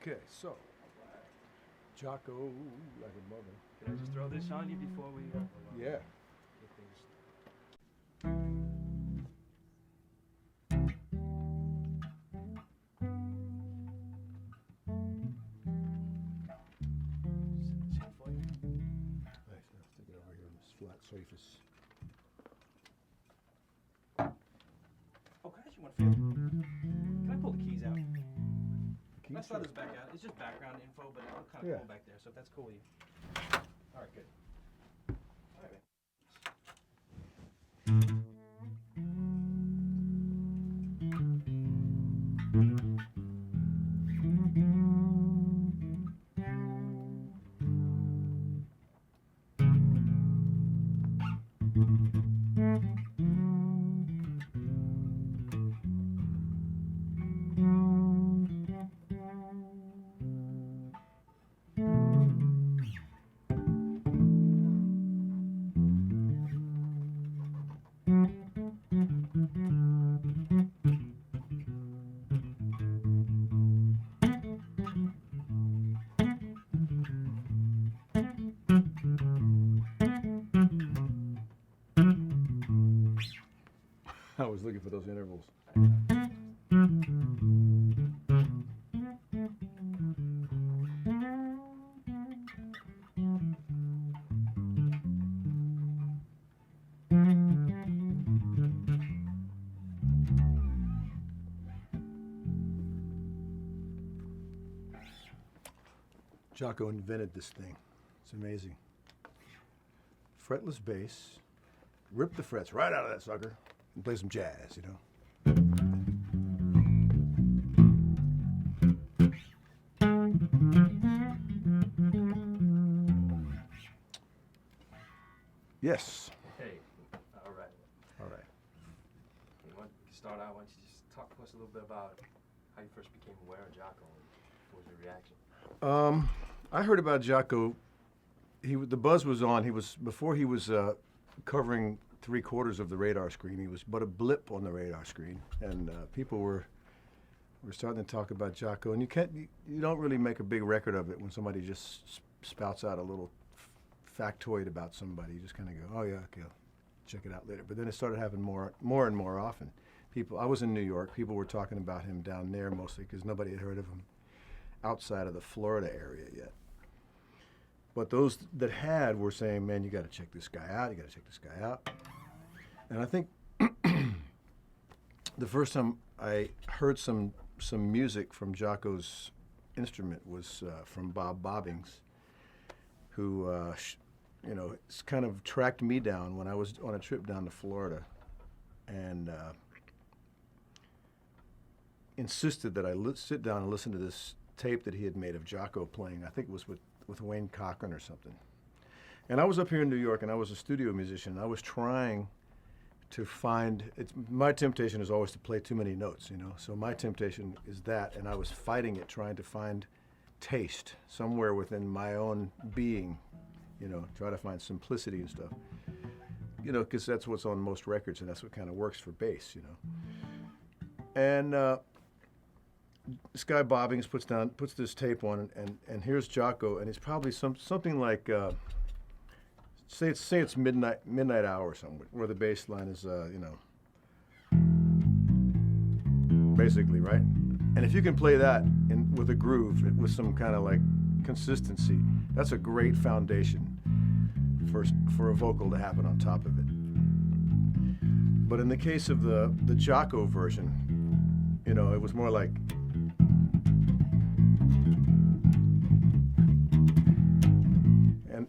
Okay, so Jaco, like a mother. Can I just throw this on you before we Yeah. get things? Set for you. Nice. I'll stick it over here on this flat surface. Oh, can I actually want to feel? Can I pull the keys out? Keys I saw here. this back out. It's just background info, but I'll kind of Yeah. pull back there. So if that's cool with you. All right, good. All right, man. I was looking for those intervals. Jaco invented this thing. It's amazing. Fretless bass, rip the frets right out of that sucker, and play some jazz, you know. Yes. Hey, all right. All right. You want to start out? Why don't you just talk to us a little bit about how you first became aware of Jaco and what was your reaction? I heard about Jaco. The buzz was on. He was before he was covering 3/4 of the radar screen. He was but a blip on the radar screen, and people were starting to talk about Jaco. And you don't really make a big record of it when somebody just spouts out a little factoid about somebody. You just kind of go, oh yeah, okay, I'll check it out later. But then it started happening more and more often. I was in New York. People were talking about him down there mostly because nobody had heard of him outside of the Florida area yet. But those that had were saying, man, you got to check this guy out. You got to check this guy out. And I think the first time I heard some music from Jaco's instrument was from Bob Bobbings, who kind of tracked me down when I was on a trip down to Florida, and insisted that I sit down and listen to this tape that he had made of Jaco playing. I think it was with Wayne Cochran or something. And I was up here in New York, and I was a studio musician. And I was trying to find. My temptation is always to play too many notes, you know. So my temptation is that, and I was fighting it, trying to find taste somewhere within my own being, you know, try to find simplicity and stuff, you know, because that's what's on most records, and that's what kind of works for bass, you know. And this guy Bobbings puts this tape on, and here's Jaco, and it's probably something like say it's midnight hour somewhere, where the bass line is basically, right? And if you can play that with a groove, with some kind of like consistency, that's a great foundation for a vocal to happen on top of it. But in the case of the Jaco version, you know, it was more like.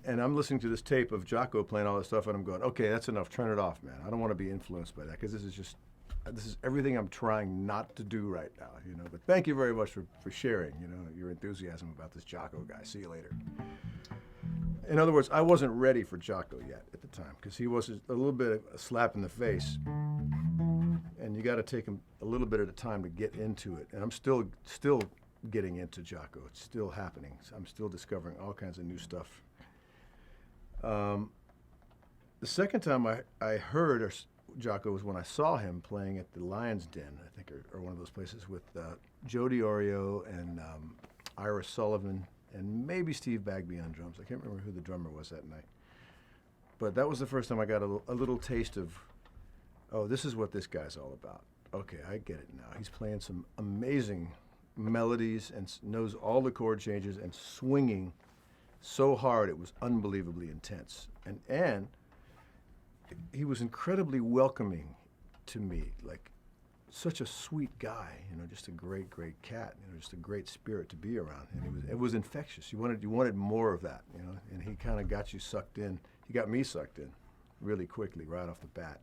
And I'm listening to this tape of Jaco playing all this stuff, and I'm going, okay, that's enough. Turn it off, man. I don't want to be influenced by that, because this is everything I'm trying not to do right now, you know. But thank you very much for sharing, you know, your enthusiasm about this Jaco guy. See you later. In other words, I wasn't ready for Jaco yet at the time, because he was a little bit of a slap in the face, and you got to take him a little bit at a time to get into it. And I'm still getting into Jaco. It's still happening. I'm still discovering all kinds of new stuff. The second time I heard Jaco was when I saw him playing at the Lion's Den, I think, or one of those places with Joe DiOrio and Ira Sullivan, and maybe Steve Bagby on drums. I can't remember who the drummer was that night. But that was the first time I got a little taste of, oh, this is what this guy's all about. Okay, I get it now. He's playing some amazing melodies and knows all the chord changes and swinging so hard it was unbelievably intense. And he was incredibly welcoming to me, like such a sweet guy, just a great, great cat, just a great spirit to be around. And it was infectious. You wanted more of that, and he kind of got you sucked in. He got me sucked in really quickly right off the bat.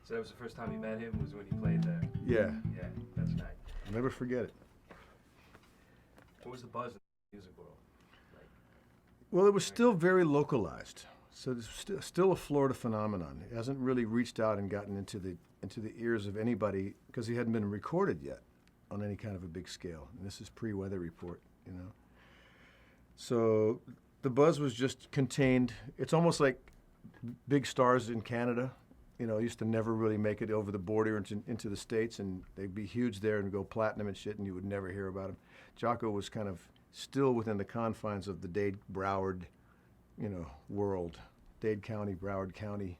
So that was the first time you met him, was when he played there? Yeah. Yeah, that's nice. I'll never forget it. What was the buzz in the music world like? Well, it was still very localized. So it's still a Florida phenomenon. It hasn't really reached out and gotten into the ears of anybody because he hadn't been recorded yet on any kind of a big scale. And this is pre-Weather Report, So the buzz was just contained. It's almost like big stars in Canada, used to never really make it over the border into the States, and they'd be huge there and go platinum and shit, and you would never hear about them. Jaco was kind of still within the confines of the Dade, Broward, world. Dade County, Broward County,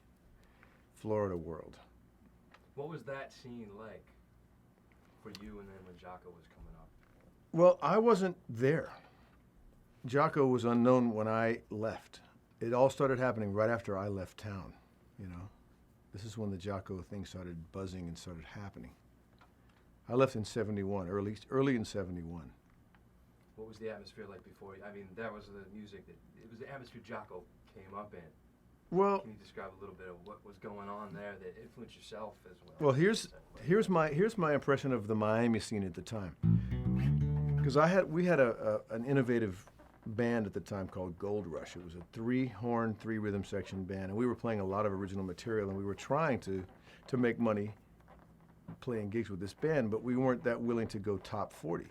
Florida world. What was that scene like for you and then when Jaco was coming up? Well, I wasn't there. Jaco was unknown when I left. It all started happening right after I left town, This is when the Jaco thing started buzzing and started happening. I left in 71, early in 71. What was the atmosphere like before? I mean, that was the music it was the atmosphere Jaco came up in. Well, can you describe a little bit of what was going on there that influenced yourself as well? Well, here's my impression of the Miami scene at the time. Because we had an innovative band at the time called Gold Rush. It was a 3-horn, 3-rhythm section band, and we were playing a lot of original material, and we were trying to make money playing gigs with this band, but we weren't that willing to go top 40,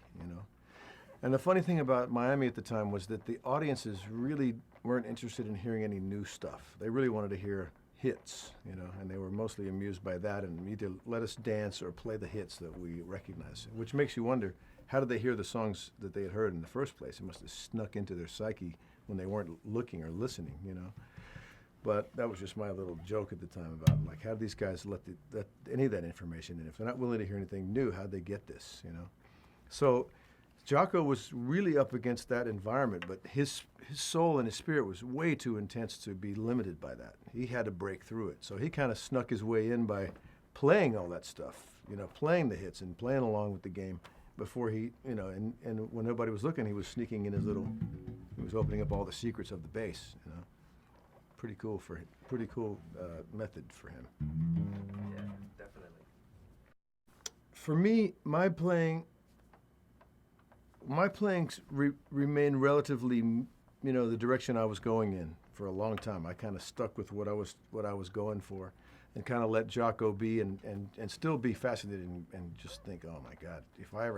And the funny thing about Miami at the time was that the audiences really weren't interested in hearing any new stuff. They really wanted to hear hits, and they were mostly amused by that and either let us dance or play the hits that we recognize, which makes you wonder, how did they hear the songs that they had heard in the first place? It must have snuck into their psyche when they weren't looking or listening, But that was just my little joke at the time about, like, how do these guys let any of that information in? If they're not willing to hear anything new, how'd they get this, So Jaco was really up against that environment, but his soul and his spirit was way too intense to be limited by that. He had to break through it. So he kind of snuck his way in by playing all that stuff, playing the hits and playing along with the game before he, and when nobody was looking, he was sneaking in he was opening up all the secrets of the bass, Pretty cool method for him. Yeah, definitely. For me, my playing remained relatively, the direction I was going in for a long time. I kind of stuck with what I was going for, and kind of let Jaco be and still be fascinated and just think, oh my God, if I ever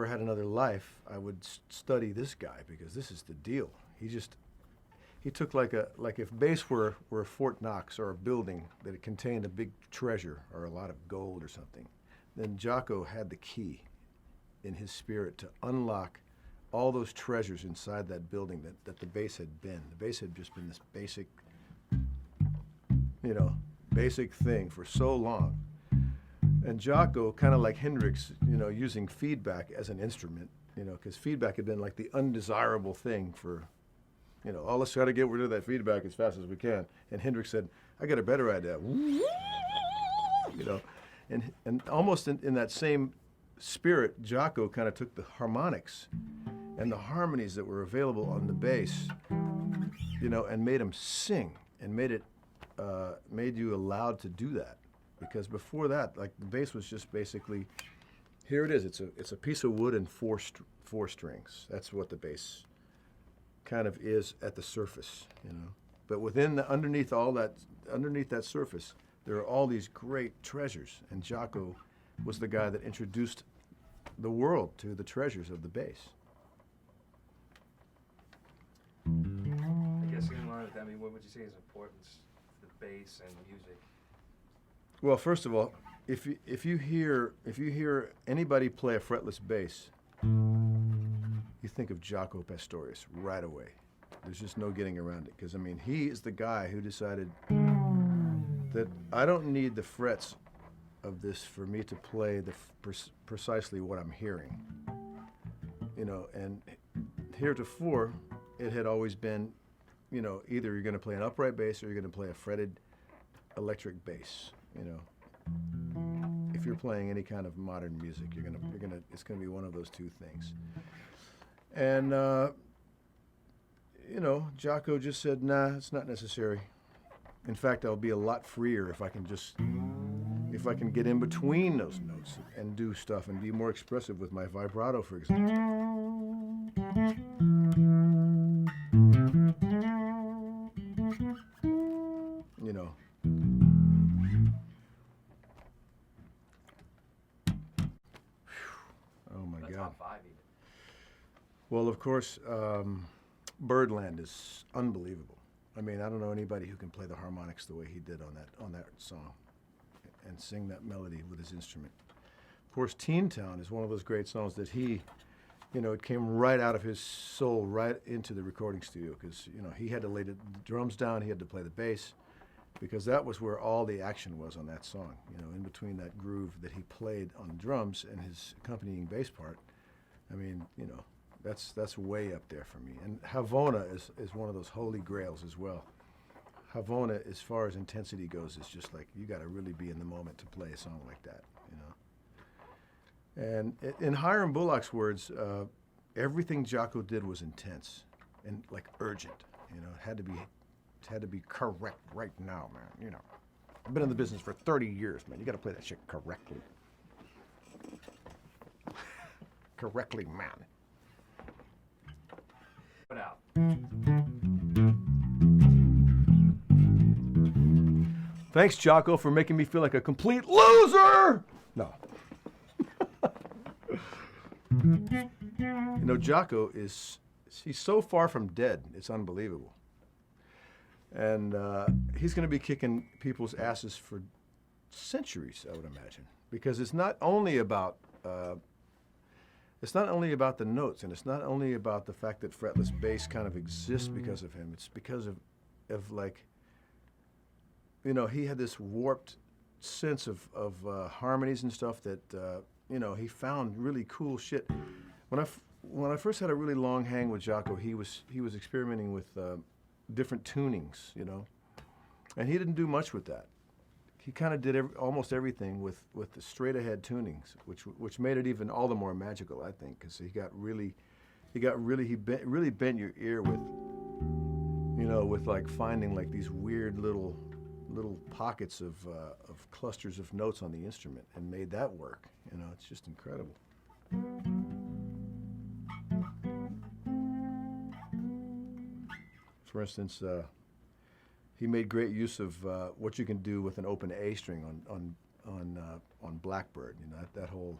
had another life, I would study this guy, because this is the deal. He took like if bass were Fort Knox or a building that it contained a big treasure or a lot of gold or something, then Jaco had the key in his spirit to unlock all those treasures inside that building that the bass had been. The bass had just been this basic thing for so long. And Jaco, kind of like Hendrix, using feedback as an instrument, because feedback had been like the undesirable thing for, oh, let's try to get rid of that feedback as fast as we can. And Hendrix said, I got a better idea. And almost in that same spirit, Jaco kind of took the harmonics and the harmonies that were available on the bass, and made them sing, and made you allowed to do that. Because before that, like, the bass was just basically, here it is. It's a piece of wood and four strings. That's what the bass kind of is at the surface, But underneath that surface, there are all these great treasures, and Jaco was the guy that introduced the world to the treasures of the bass. I guess in line with that, what would you say is importance, the bass and music? Well, first of all, if you hear anybody play a fretless bass, you think of Jaco Pastorius right away. There's just no getting around it, because I mean, he is the guy who decided that I don't need the frets of this for me to play precisely what I'm hearing. You know, and heretofore, it had always been, you know, either you're going to play an upright bass or you're going to play a fretted electric bass. You know, if you're playing any kind of modern music, it's going to be one of those two things. And you know, Jaco just said, nah, it's not necessary. In fact, I'll be a lot freer if I can get in between those notes and do stuff and be more expressive with my vibrato, for example. You know. Oh my God. Top 5 even. Well, of course, Birdland is unbelievable. I mean, I don't know anybody who can play the harmonics the way he did on that song and sing that melody with his instrument. Of course, Teen Town is one of those great songs that he, you know, it came right out of his soul right into the recording studio, because, you know, he had to lay the drums down, he had to play the bass, because that was where all the action was on that song, you know, in between that groove that he played on the drums and his accompanying bass part. I mean, you know, that's way up there for me. And Havana is one of those holy grails as well. Havana, as far as intensity goes, is just like, you got to really be in the moment to play a song like that, you know. And in Hiram Bullock's words, everything Jaco did was intense and like urgent. You know, it had to be correct right now, man. You know, I've been in the business for 30 years, man. You got to play that shit correctly. Correctly, man. Put out. Thanks, Jaco, for making me feel like a complete loser. No. You know, Jaco he's so far from dead, it's unbelievable. And he's going to be kicking people's asses for centuries, I would imagine, because it's not only about the notes, and it's not only about the fact that fretless bass kind of exists because of him. It's because of like, you know, he had this warped sense of harmonies and stuff that you know, he found really cool shit. When I first had a really long hang with Jaco, he was experimenting with different tunings, you know, and he didn't do much with that. He kind of did almost everything with the straight ahead tunings, which made it even all the more magical, I think, because he really bent your ear with, you know, with like finding like these weird little pockets of clusters of notes on the instrument and made that work. You know, it's just incredible. For instance, he made great use of what you can do with an open A string on Blackbird. You know, that whole.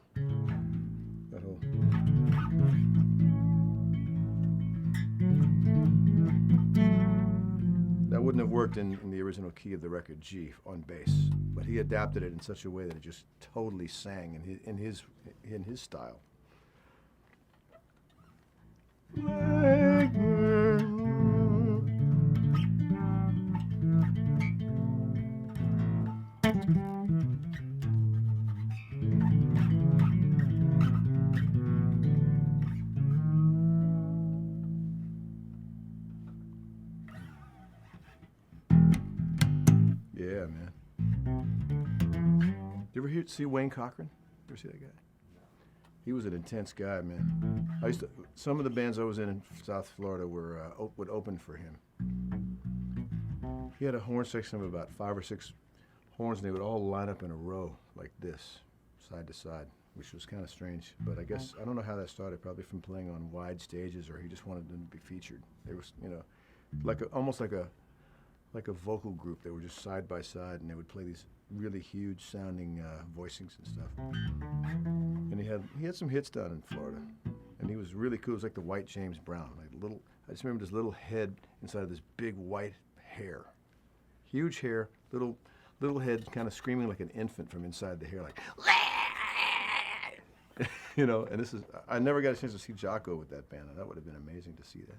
That wouldn't have worked in the original key of the record, G, on bass, but he adapted it in such a way that it just totally sang in his style. Yeah, man. You ever see Wayne Cochran? You ever see that guy? He was an intense guy, man. Some of the bands I was in South Florida would open for him. He had a horn section of about 5 or 6 horns, and they would all line up in a row like this, side to side, which was kind of strange. But I guess, I don't know how that started, probably from playing on wide stages, or he just wanted them to be featured. They was, you know, almost like a vocal group. They were just side by side, and they would play these really huge sounding voicings and stuff. And he had some hits down in Florida, and he was really cool. It was like the white James Brown, I just remember this little head inside of this big white hair, huge hair, little little head kind of screaming like an infant from inside the hair, like, you know. And this is, I never got a chance to see Jaco with that band, and that would have been amazing to see that.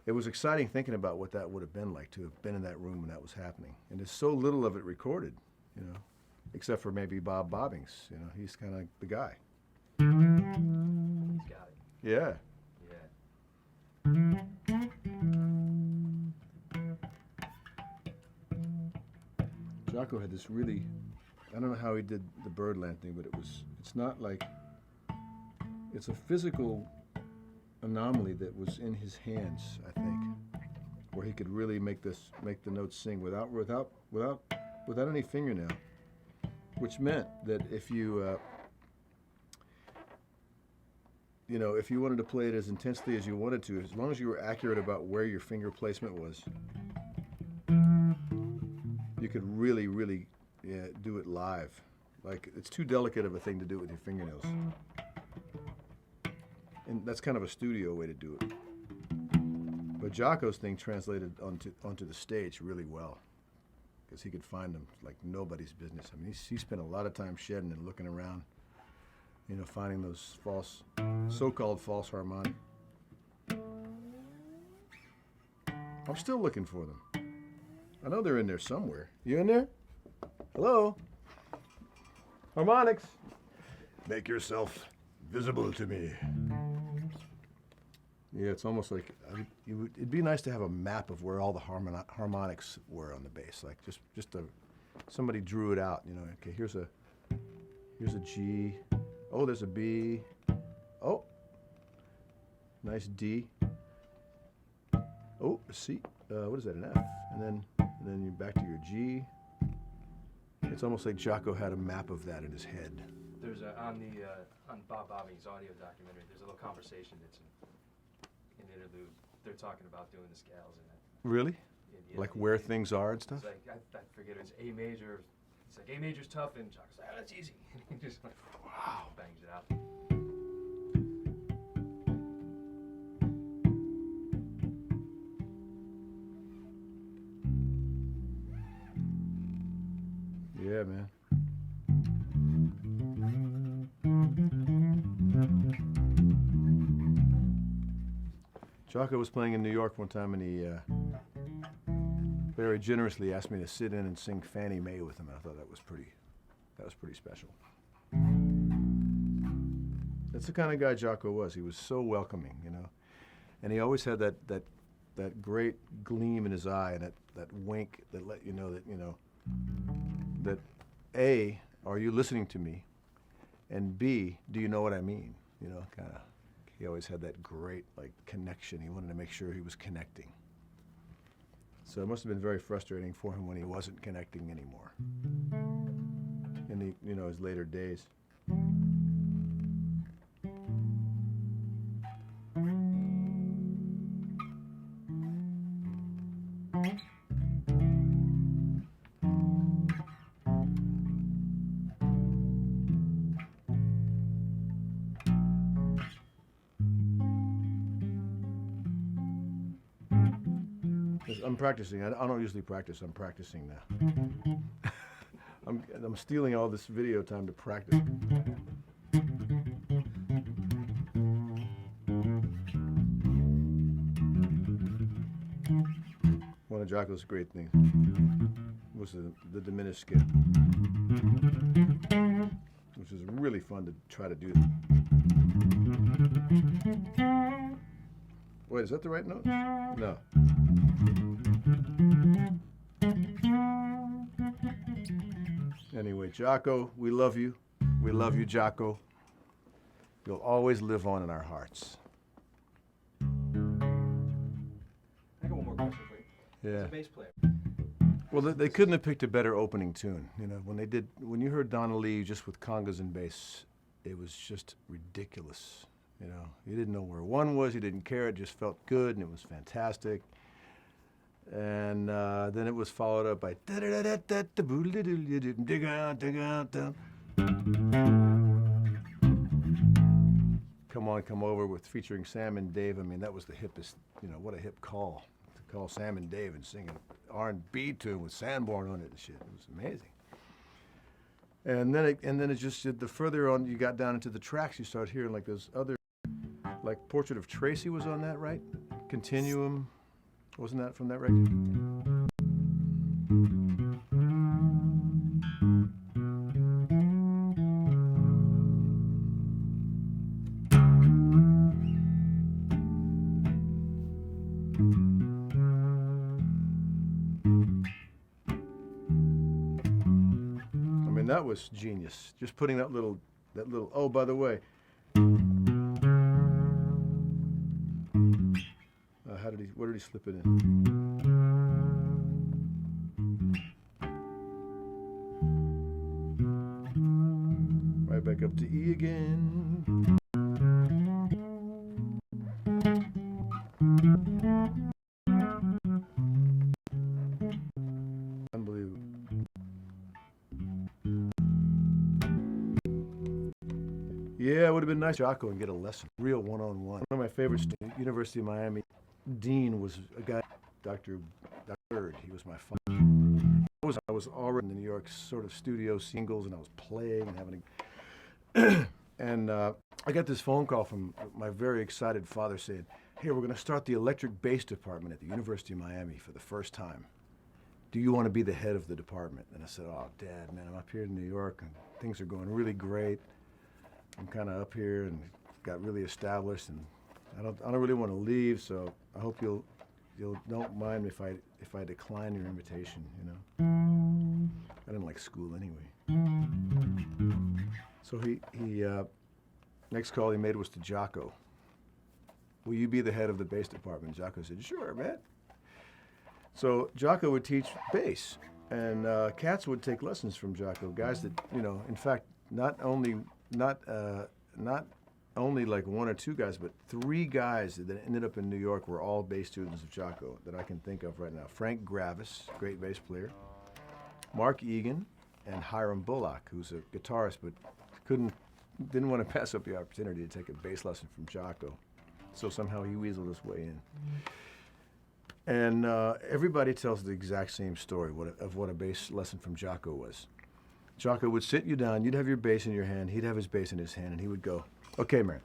It was exciting thinking about what that would have been like to have been in that room when that was happening. And there's so little of it recorded, you know, except for maybe Bob Bobbings. You know, he's kind of the guy. He's got it. Yeah. Jaco had this really, I don't know how he did the Birdland thing, but it's not like, it's a physical anomaly that was in his hands, I think, where he could really make the notes sing without any fingernail, which meant that if you, you know, if you wanted to play it as intensely as you wanted to, as long as you were accurate about where your finger placement was, you could really, really do it live. Like, it's too delicate of a thing to do with your fingernails. And that's kind of a studio way to do it. But Jaco's thing translated onto the stage really well, because he could find them like nobody's business. I mean, he spent a lot of time shedding and looking around, you know, finding those so-called false harmonic. I'm still looking for them. I know they're in there somewhere. You in there? Hello? Harmonics. Make yourself visible to me. Yeah, it's almost like it'd be nice to have a map of where all the harmonics were on the bass. Like somebody drew it out. You know, okay, here's a G. Oh, there's a B. Oh, nice D. Oh, a C. What is that? An F. And then you're back to your G. It's almost like Jaco had a map of that in his head. There's on Bob Bobbing's audio documentary, there's a little conversation that's in the interlude. They're talking about doing the scales and that. Really? Yeah, like where things are and stuff? It's like, I forget, it's A major. It's like A major's tough, and Jaco's like, oh, that's easy. And he just like, wow, bangs it out. Yeah, man. Jaco was playing in New York one time, and he very generously asked me to sit in and sing Fannie Mae with him. I thought that was pretty special. That's the kind of guy Jaco was. He was so welcoming, you know, and he always had that great gleam in his eye, and that wink that let you know that A, are you listening to me? And B, do you know what I mean? You know, kind of. He always had that great like connection. He wanted to make sure he was connecting. So it must have been very frustrating for him when he wasn't connecting anymore in his later days. I'm practicing. I don't usually practice. I'm practicing now. I'm stealing all this video time to practice. One of Jaco's great things was the diminished scale, which is really fun to try to do. Wait, is that the right note? No. Anyway, Jaco, we love you. We love you, Jaco. You'll always live on in our hearts. I got one more question for you. Yeah. As a bass player. Well, they couldn't have picked a better opening tune. You know, when you heard Donna Lee just with congas and bass, it was just ridiculous. You know, you didn't know where one was, you didn't care, it just felt good, and it was fantastic. And then it was followed up by Come On, Come Over with featuring Sam and Dave. I mean, that was the hippest, you know, what a hip call to call Sam and Dave and sing an R&B tune with Sanborn on it and shit. It was amazing. And then it just, the further on you got down into the tracks, you start hearing like those other, like Portrait of Tracy was on that, right? Continuum, wasn't that from that record? That was genius. Just putting that little. Oh, by the way, where did he slip it in? Right back up to E again. Unbelievable. Yeah, it would have been nice, Jaco, and get a lesson, real one-on-one. One of my favorites, University of Miami dean was a guy, Dr. Bird. He was my father. I was already in the New York sort of studio singles, and I was playing and having and I got this phone call from my very excited father saying, "Hey, we're going to start the electric bass department at the University of Miami for the first time. Do you want to be the head of the department?" And I said, "Oh, Dad, man, I'm up here in New York, and things are going really great. I'm kind of up here and got really established, and I don't really want to leave. So I hope you'll don't mind if I decline your invitation. You know, I didn't like school anyway." So he next call he made was to Jaco. "Will you be the head of the bass department?" Jaco said, "Sure, man." So Jaco would teach bass, and cats would take lessons from Jaco. Guys that, you know, in fact, not only like one or two guys, but three guys that ended up in New York were all bass students of Jaco that I can think of right now. Frank Gravis, great bass player, Mark Egan, and Hiram Bullock, who's a guitarist, but didn't want to pass up the opportunity to take a bass lesson from Jaco. So somehow he weaseled his way in. And everybody tells the exact same story of what a bass lesson from Jaco was. Jaco would sit you down, you'd have your bass in your hand, he'd have his bass in his hand, and he would go, "Okay, man,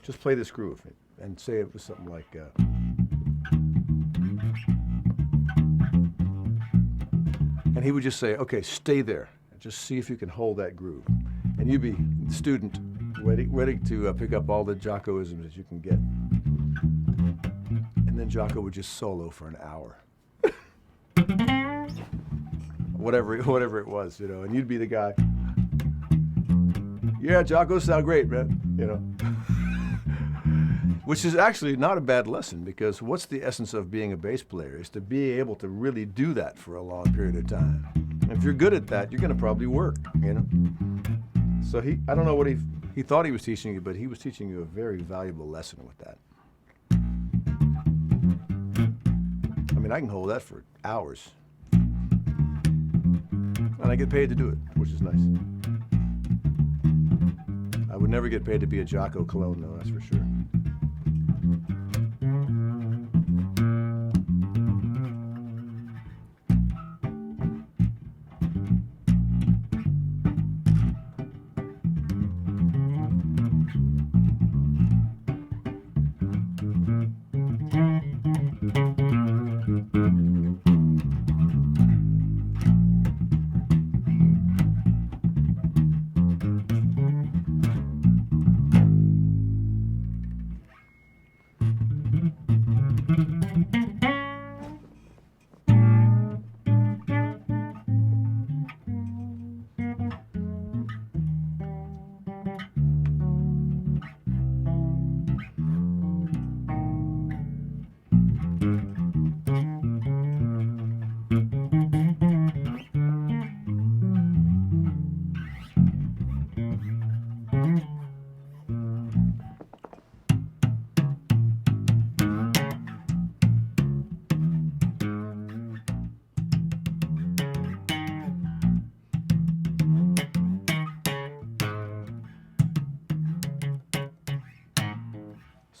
just play this groove," and say it was something like, and he would just say, "Okay, stay there, just see if you can hold that groove." And you'd be the student ready to pick up all the Jaco-isms that you can get. And then Jaco would just solo for an hour. Whatever it was, you know, and you'd be the guy. "Yeah, Jaco sound great, man," you know. Which is actually not a bad lesson, because what's the essence of being a bass player is to be able to really do that for a long period of time. And if you're good at that, you're going to probably work, you know. So I don't know what he thought he was teaching you, but he was teaching you a very valuable lesson with that. I mean, I can hold that for hours. And I get paid to do it, which is nice. I would never get paid to be a Jaco clone, though, that's for sure.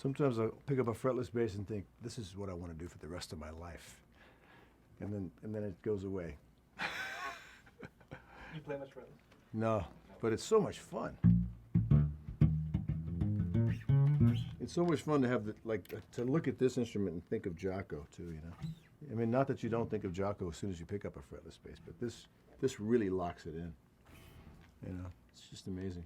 Sometimes I'll pick up a fretless bass and think, this is what I want to do for the rest of my life. And then it goes away. You play much fretless? No, but it's so much fun. It's so much fun to have to look at this instrument and think of Jaco too, you know. I mean, not that you don't think of Jaco as soon as you pick up a fretless bass, but this really locks it in. You know, it's just amazing.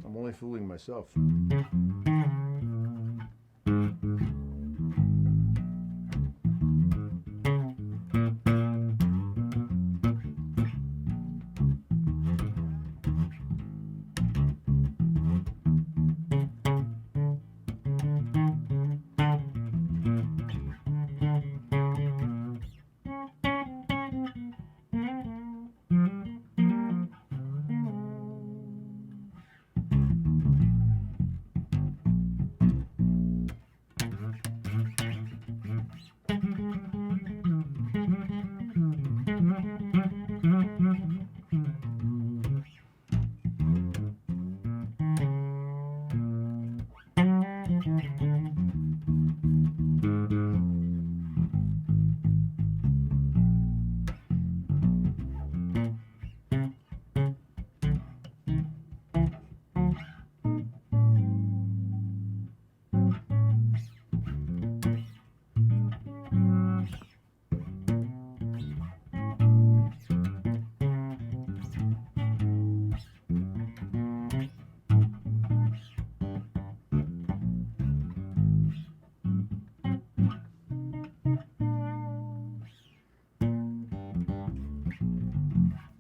I'm only fooling myself.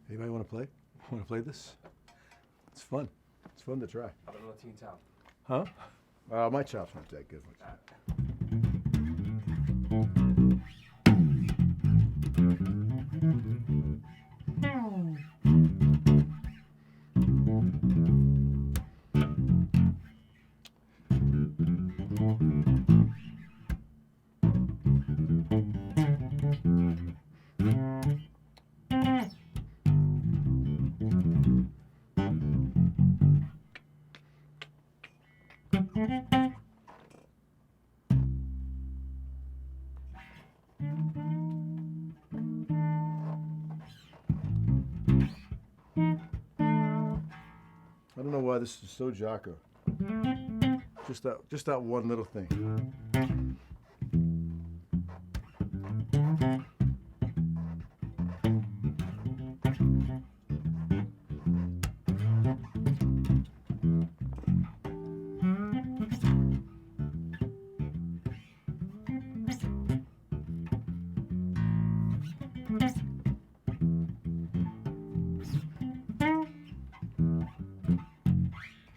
Anybody want to play? Want to play this? It's fun. It's fun to try. How about a little Teen Town? Huh? My chops aren't that good. I don't know why this is so Jaco. Just that one little thing.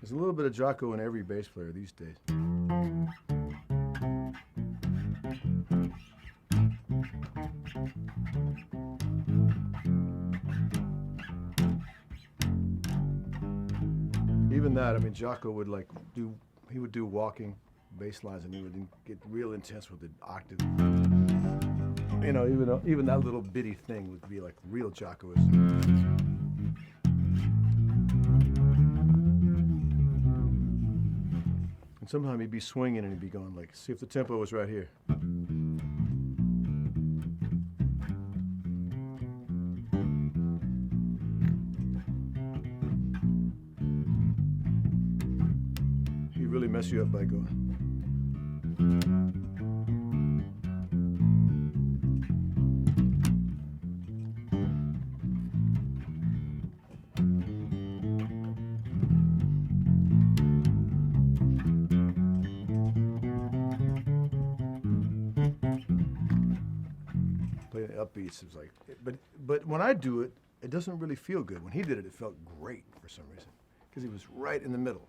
There's a little bit of Jaco in every bass player these days. Even that, I mean, Jaco would he would do walking bass lines, and he would get real intense with the octave. You know, even that little bitty thing would be like real Jacoism. And sometimes he'd be swinging and he'd be going like, see if the tempo was right here. He'd really mess you up by going. Playing the upbeats is like, but when I do it, it doesn't really feel good. When he did it, it felt great for some reason, because he was right in the middle.